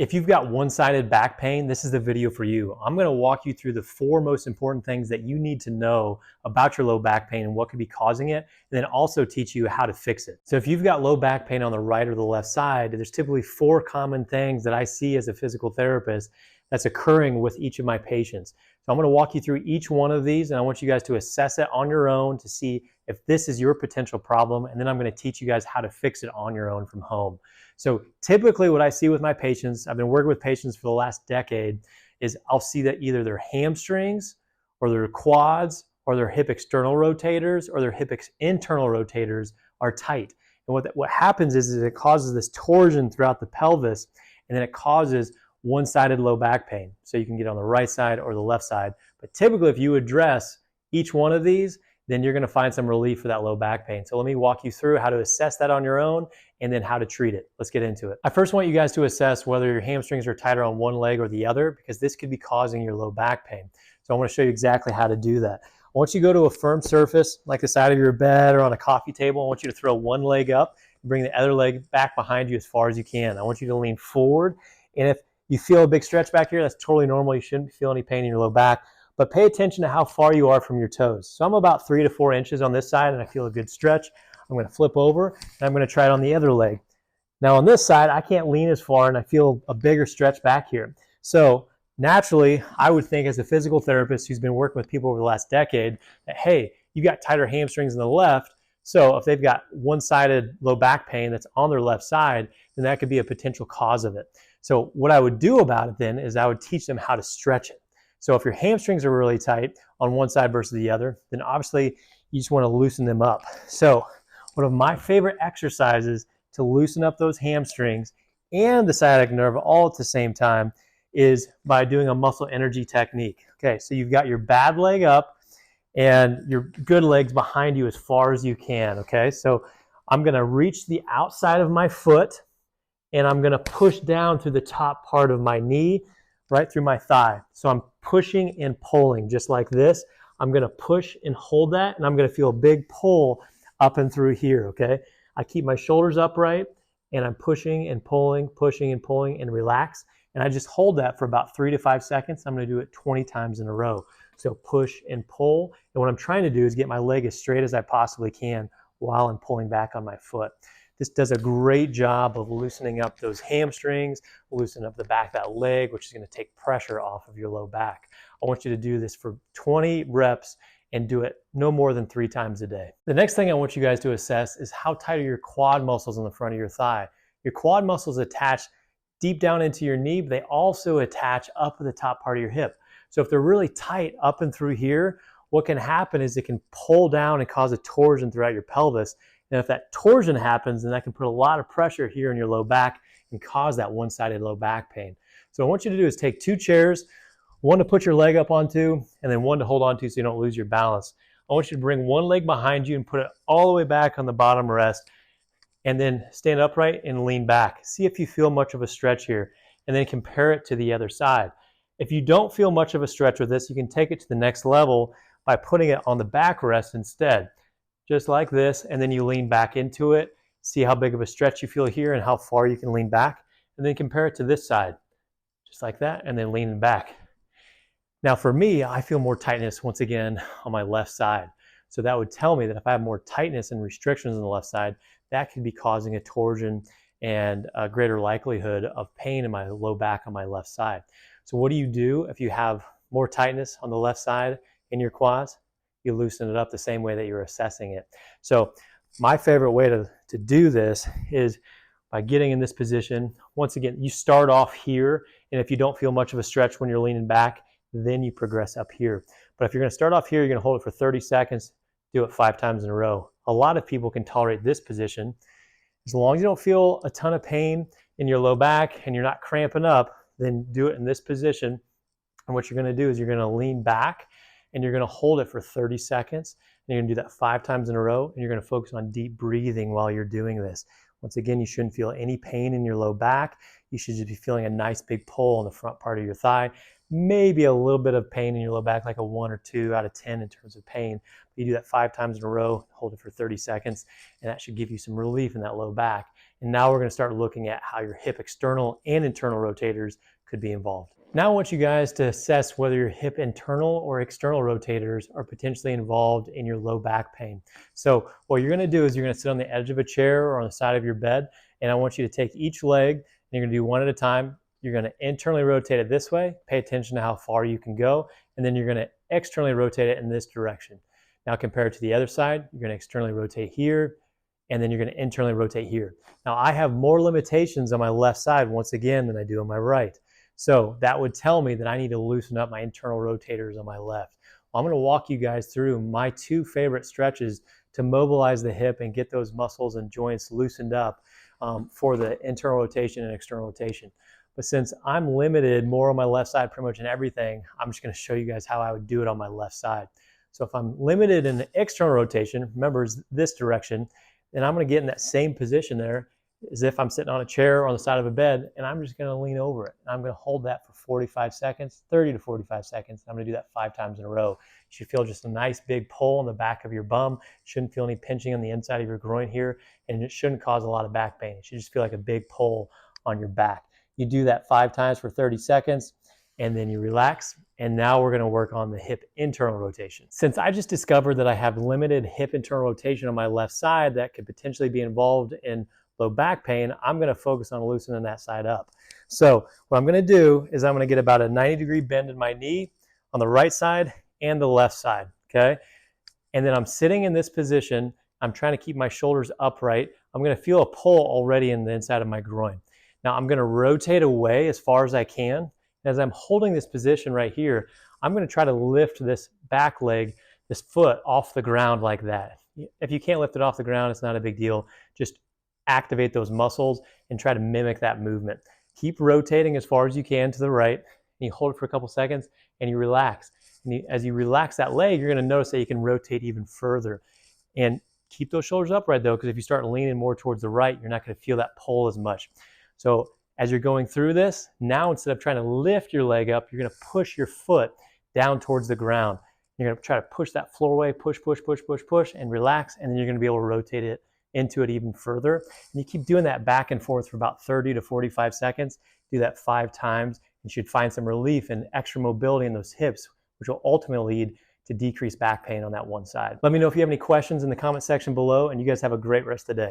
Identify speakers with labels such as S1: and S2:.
S1: If you've got one-sided back pain, this is the video for you. I'm going to walk you through the 4 most important things that you need to know about your low back pain and what could be causing it, and then also teach you how to fix it. So if you've got low back pain on the right or the left side, there's typically 4 common things that I see as a physical therapist that's occurring with each of my patients. So I'm going to walk you through each one of these, and I want you guys to assess it on your own to see if this is your potential problem, and then I'm going to teach you guys how to fix it on your own from home. So typically what I see with my patients, I've been working with patients for the last decade, is I'll see that either their hamstrings or their quads or their hip external rotators or their hip internal rotators are tight. And what happens is it causes this torsion throughout the pelvis, and then it causes one-sided low back pain. So you can get on the right side or the left side. But typically if you address each one of these, then you're going to find some relief for that low back pain. So let me walk you through how to assess that on your own and then how to treat it. Let's get into it. I first want you guys to assess whether your hamstrings are tighter on one leg or the other, because this could be causing your low back pain. So I want to show you exactly how to do that. I want you to go to a firm surface like the side of your bed or on a coffee table. I want you to throw one leg up and bring the other leg back behind you as far as you can. I want you to lean forward, and if you feel a big stretch back here, that's totally normal. You shouldn't feel any pain in your low back. But pay attention to how far you are from your toes. So I'm about 3 to 4 inches on this side, and I feel a good stretch. I'm going to flip over, and I'm going to try it on the other leg. Now on this side, I can't lean as far, and I feel a bigger stretch back here. So naturally, I would think as a physical therapist who's been working with people over the last decade that, hey, you got tighter hamstrings in the left, so if they've got one-sided low back pain that's on their left side, then that could be a potential cause of it. So what I would do about it then is I would teach them how to stretch it. So if your hamstrings are really tight on one side versus the other, then obviously you just want to loosen them up. So one of my favorite exercises to loosen up those hamstrings and the sciatic nerve all at the same time is by doing a muscle energy technique. Okay, so you've got your bad leg up and your good leg's behind you as far as you can. Okay, so I'm going to reach the outside of my foot and I'm going to push down through the top part of my knee, right through my thigh. So I'm pushing and pulling just like this. I'm going to push and hold that, and I'm going to feel a big pull up and through here, okay? I keep my shoulders upright, and I'm pushing and pulling, and relax. And I just hold that for about 3 to 5 seconds. I'm going to do it 20 times in a row. So push and pull. And what I'm trying to do is get my leg as straight as I possibly can while I'm pulling back on my foot. This does a great job of loosening up those hamstrings, loosening up the back of that leg, which is going to take pressure off of your low back. I want you to do this for 20 reps and do it no more than 3 times a day. The next thing I want you guys to assess is how tight are your quad muscles on the front of your thigh. Your quad muscles attach deep down into your knee, but they also attach up at the top part of your hip. So if they're really tight up and through here, what can happen is it can pull down and cause a torsion throughout your pelvis. And if that torsion happens, then that can put a lot of pressure here in your low back and cause that one-sided low back pain. So what I want you to do is take 2 chairs, one to put your leg up onto, and then one to hold onto so you don't lose your balance. I want you to bring one leg behind you and put it all the way back on the bottom rest, and then stand upright and lean back. See if you feel much of a stretch here, and then compare it to the other side. If you don't feel much of a stretch with this, you can take it to the next level by putting it on the back rest instead. Just like this, and then you lean back into it. See how big of a stretch you feel here and how far you can lean back, and then compare it to this side. Just like that, and then leaning back. Now for me, I feel more tightness once again on my left side. So that would tell me that if I have more tightness and restrictions on the left side, that could be causing a torsion and a greater likelihood of pain in my low back on my left side. So what do you do if you have more tightness on the left side in your quads? You loosen it up the same way that you're assessing it. So my favorite way to do this is by getting in this position. Once again, you start off here, and if you don't feel much of a stretch when you're leaning back, then you progress up here. But if you're going to start off here, you're going to hold it for 30 seconds, do it 5 times in a row. A lot of people can tolerate this position. As long as you don't feel a ton of pain in your low back and you're not cramping up, then do it in this position. And what you're going to do is you're going to lean back, and you're going to hold it for 30 seconds. And you're going to do that 5 times in a row, and you're going to focus on deep breathing while you're doing this. Once again, you shouldn't feel any pain in your low back. You should just be feeling a nice big pull on the front part of your thigh. Maybe a little bit of pain in your low back, like a 1 or 2 out of 10 in terms of pain. You do that 5 times in a row, hold it for 30 seconds, and that should give you some relief in that low back. And now we're going to start looking at how your hip external and internal rotators could be involved. Now I want you guys to assess whether your hip internal or external rotators are potentially involved in your low back pain. So what you're going to do is you're going to sit on the edge of a chair or on the side of your bed, and I want you to take each leg, and you're going to do one at a time. You're going to internally rotate it this way. Pay attention to how far you can go, and then you're going to externally rotate it in this direction. Now compare it to the other side. You're going to externally rotate here, and then you're going to internally rotate here. Now I have more limitations on my left side once again than I do on my right. So that would tell me that I need to loosen up my internal rotators on my left. Well, I'm going to walk you guys through my 2 favorite stretches to mobilize the hip and get those muscles and joints loosened up for the internal rotation and external rotation. But since I'm limited more on my left side pretty much in everything, I'm just going to show you guys how I would do it on my left side. So if I'm limited in the external rotation, remember it's this direction, then I'm going to get in that same position there as if I'm sitting on a chair or on the side of a bed, and I'm just going to lean over it. I'm going to hold that for 45 seconds, 30 to 45 seconds. I'm going to do that 5 times in a row. You should feel just a nice big pull on the back of your bum. Shouldn't feel any pinching on the inside of your groin here, and it shouldn't cause a lot of back pain. It should just feel like a big pull on your back. You do that 5 times for 30 seconds, and then you relax. And now we're going to work on the hip internal rotation. Since I just discovered that I have limited hip internal rotation on my left side that could potentially be involved in low back pain, I'm going to focus on loosening that side up. So what I'm going to do is I'm going to get about a 90-degree bend in my knee on the right side and the left side, okay? And then I'm sitting in this position. I'm trying to keep my shoulders upright. I'm going to feel a pull already in the inside of my groin. Now I'm going to rotate away as far as I can. As I'm holding this position right here, I'm going to try to lift this back leg, this foot off the ground like that. If you can't lift it off the ground, it's not a big deal. Just activate those muscles and try to mimic that movement. Keep rotating as far as you can to the right, and you hold it for a couple seconds and you relax. And as you relax that leg, you're going to notice that you can rotate even further. And keep those shoulders upright though, because if you start leaning more towards the right, you're not going to feel that pull as much. So as you're going through this, now instead of trying to lift your leg up, you're going to push your foot down towards the ground. You're going to try to push that floor away, push, push, push, push, push, and relax, and then you're going to be able to rotate it into it even further. And you keep doing that back and forth for about 30 to 45 seconds. Do that 5 times. You should find some relief and extra mobility in those hips, which will ultimately lead to decreased back pain on that one side. Let me know if you have any questions in the comment section below, and you guys have a great rest of the day.